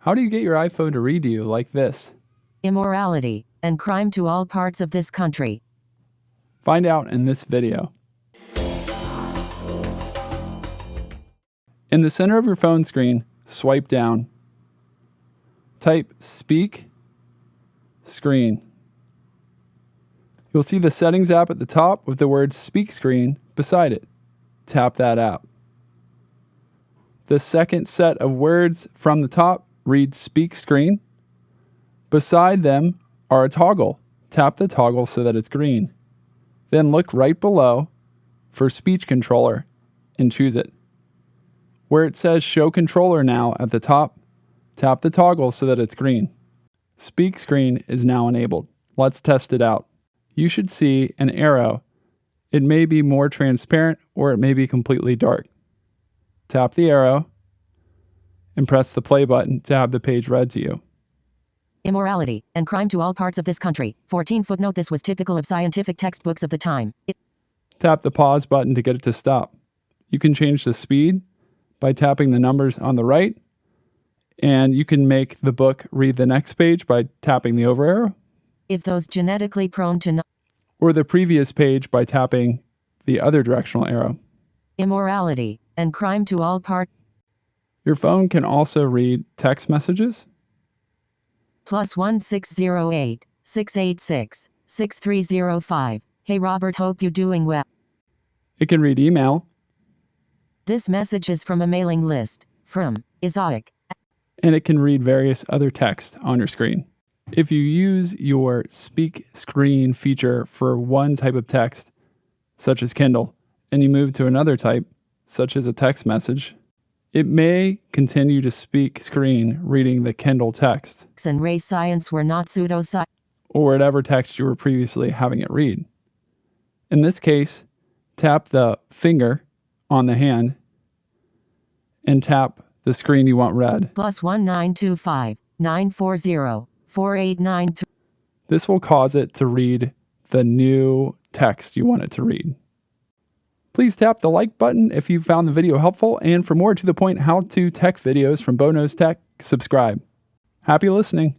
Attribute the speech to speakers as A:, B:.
A: How do you get your iPhone to read to you like this?
B: Immorality and crime to all parts of this country.
A: Find out in this video. In the center of your phone screen, swipe down. Type Speak Screen. You'll see the Settings app at the top with the word Speak Screen beside it. Tap that app. The second set of words from the top reads Speak Screen. Beside them are a toggle. Tap the toggle so that it's green. Then look right below for Speech Controller and choose it. Where it says Show Controller Now at the top, tap the toggle so that it's green. Speak Screen is now enabled. Let's test it out. You should see an arrow. It may be more transparent or it may be completely dark. Tap the arrow and press the play button to have the page read to you.
B: Immorality and crime to all parts of this country. 14 footnote. This was typical of scientific textbooks of the time.
A: Tap the pause button to get it to stop. You can change the speed by tapping the numbers on the right, and you can make the book read the next page by tapping the over arrow.
B: If those genetically prone to
A: Or the previous page by tapping the other directional arrow.
B: immorality and crime to all parts.
A: Your phone can also read text messages.
B: +1 608 686 6305. Hey Robert, hope you doing well.
A: It can read email.
B: This message is from a mailing list. From Isaac.
A: And it can read various other text on your screen. If you use your Speak Screen feature for one type of text, such as Kindle, and you move to another type, such as a text message, it may continue to speak screen reading the Kindle text,
B: And race science were not pseudoscience.
A: or whatever text you were previously having it read. In this case, tap the finger on the hand and tap the screen you want read.
B: +1 925 940 4893.
A: This will cause it to read the new text you want it to read. Please tap the like button if you found the video helpful, and for more to the point how-to tech videos from Bo Knows Tech, subscribe. Happy listening.